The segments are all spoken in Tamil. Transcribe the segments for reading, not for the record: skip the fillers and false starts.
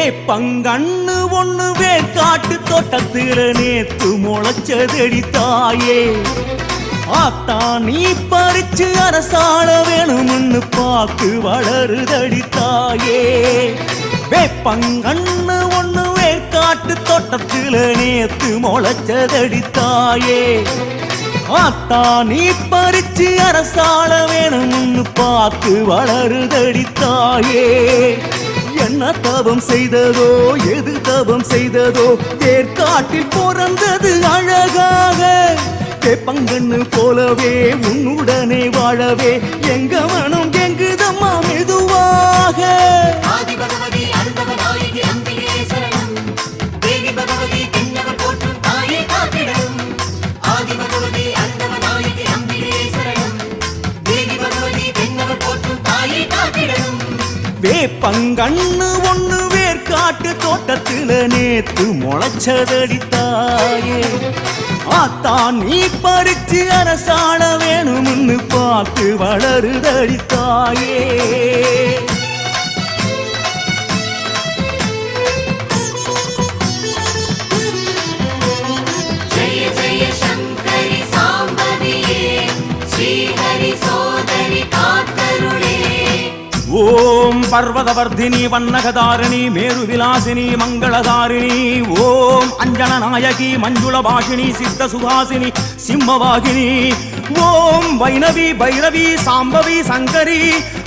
வேப்பங்கண்ணு ஒண்ணு வேர்காட்டு தோட்டத்தில நேத்து முளைச்சதடி தாயே. ஆத்தா நீ பறிச்சு அரசாள வேணும்னு பார்த்து வளருதடி தாயே. வேப்பங்கண்ணு ஒண்ணு வேர்காட்டு தோட்டத்தில நேத்து முளைச்சதடி தாயே. ஆத்தா நீ பறிச்சு அரசாள வேணும்னு பார்த்து வளருதடி தாயே. என்ன தவம் செய்ததோ எது தவம் செய்ததோ வேர்காட்டில் பிறந்தது அழகாக. வேப்பங்கண்ணு போலவே உன்னுடனே வாழவே எங்க மனம் எங்குதம்மா மெதுவாக. வேப்பங்கண்ணு ஒண்ணு வேர்காட்டு தோட்டத்தில நேத்து முளைச்சதடி தாயே. ஆத்தா நீ பறிச்சு அரசாள வேணும்னு பார்த்து வளருதடி தாயே. ஜெய ஜெய சங்கரி சாம்பவியே ஸ்ரீஹரி சோதரி காத்தருளே. ஓம் பர்வதவர்தினி வண்ணகதாரிணி மேருவிலாசினி மங்களதாரிணி. ஓம் அஞ்சனநாயகி மஞ்சுளபாஷினி சித்த சுகாசினி சிம்மவாகினி. ஓம் வைணவி பைரவி சாம்பவி சங்கரி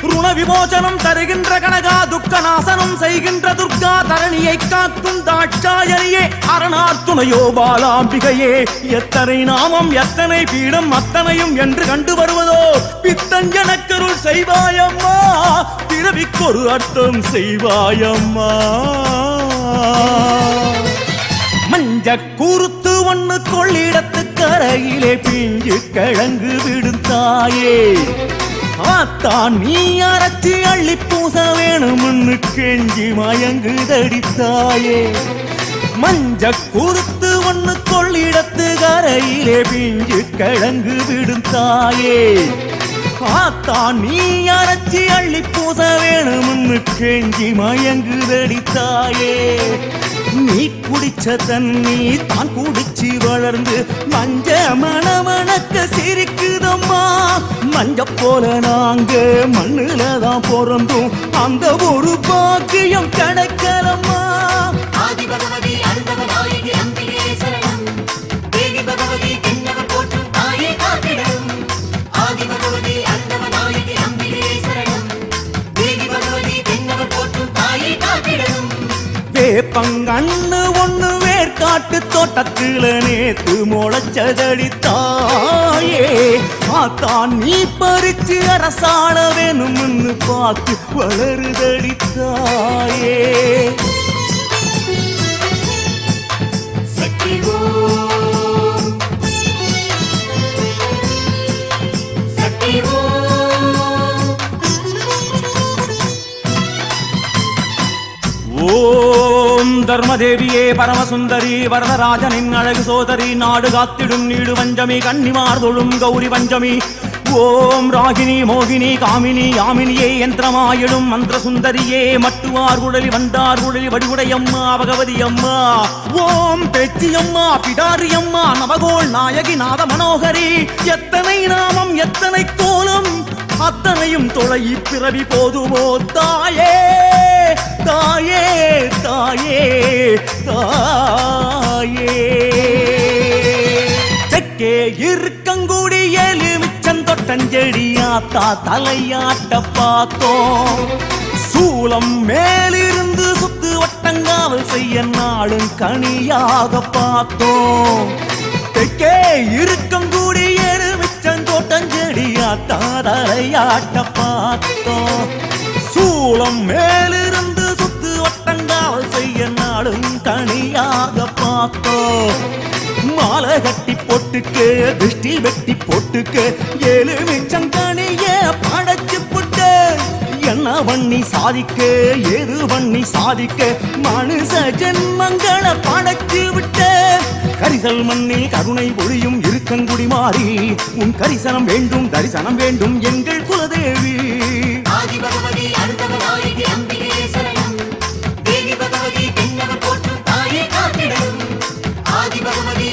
ருண விமோசனம் தருகின்ற கனகா துக்கநாசனம் செய்கின்ற துர்கா தரணியை காக்கும் தாட்சாயணியே அரணார் துணையோ பாலாம்பிகையே. எத்தனை நாமம் எத்தனை பீடம் அத்தனையும் என்று கண்டு வருவதோ பித்தஞ்சனக்கருள் செய்வாயம்மா பிறவிக்கொரு அர்த்தம் செய்வாயம்மா. மஞ்ச கூறுத்து ஒண்ணு கொள்ளிடத்து கரையிலே பிஞ்சு கிழங்கு விடுத்தாயே. ஆத்தா நீ அரைச்சி அள்ளி பூச வேணும்னு கெஞ்சி மயங்குதடித்தாயே. மஞ்ச கூறுத்து ஒண்ணு கொள்ளிடத்து கரையிலே பிஞ்சு கிழங்கு விடுத்தாயே. ஆத்தா நீ அரைச்சி அள்ளி பூச வேணும்னு கெஞ்சி மயங்குதடித்தாயே. நீ குடிச்ச தண்ணி தான் குடிச்சு வளர்ந்து மஞ்ச மணமணக்க சிரிக்குதம்மா. மஞ்ச போல நாங்க மண்ணுல தான் பிறந்தோம் அந்த ஒரு பாக்கியம் கிடைக்கலம்மா. வேப்பங்கண்ணு ஒண்ணு வேர்காட்டு தோட்டத்தில நேத்து முளைச்சதடி தாயே. ஆத்தா நீ பறிச்சு அரசாள வேணும்னு பார்த்து வளருதடி தாயே. சக்தி ஓம் சக்தி ஓம். ஓம் தர்மதேவியே பரமசுந்தரி வரதராஜனின் அழகு சோதரி நாடு காத்திடும் நீடு பஞ்சமி கன்னிமார் தொழும் கௌரி பஞ்சமி. ஓம் ராகினி மோகினி காமினி யாமினியே யந்திரமாயிடும் மந்திர சுந்தரியே மட்டுவார் குழலி வந்தார் குழலி வடிவுடையம்மா பகவதி அம்மா. ஓம் பேச்சியம்மா பிடாரியம்மா நவகோள் நாயகி நாத மனோகரி. எத்தனை நாமம் எத்தனை கோலம் அத்தனையும் தொலை பிறவி போதுமோ தாயே தாயே தாயே தாயே. தெற்கே இருக்கங்குடி எலுமிச்சந்தொட்டஞ்செடியாத்தா தலையாட்ட பார்த்தோம். சூலம் மேலிருந்து சுத்து வட்டங்காவல் செய்ய நாளும் கனியாக பார்த்தோம். தெற்கே இருக்கங்குடி எலுமிச்சந்தோட்டஞ்செடியாத்தா தலையாட்ட பார்த்தோம். சூலம் மேலிருந்து சுத்து வட்டங்காவல் செய்ய நாளும் கனியாக பார்த்தோம். மாலை கட்டி போட்டுக்கு திருஷ்டி வெட்டி போட்டுக்கு எலுமிச்சங்கனிய படைச்சு புட்டு. என்ன பண்ணி சாதிக்க எது பண்ணி சாதிக்க மனுஷ ஜென்மங்களை படைச்சு விட்ட. கரிசல் மண்ணில் கருணை ஒளியும் இருக்கங்குடி மாறி உன் கரிசனம் வேண்டும் தரிசனம் வேண்டும் எங்கள் குலதேவி. ஆதி பகவதி அருந்தவ நாயகி அம்பிகே சரணம் தேவி பகவதி பகவதி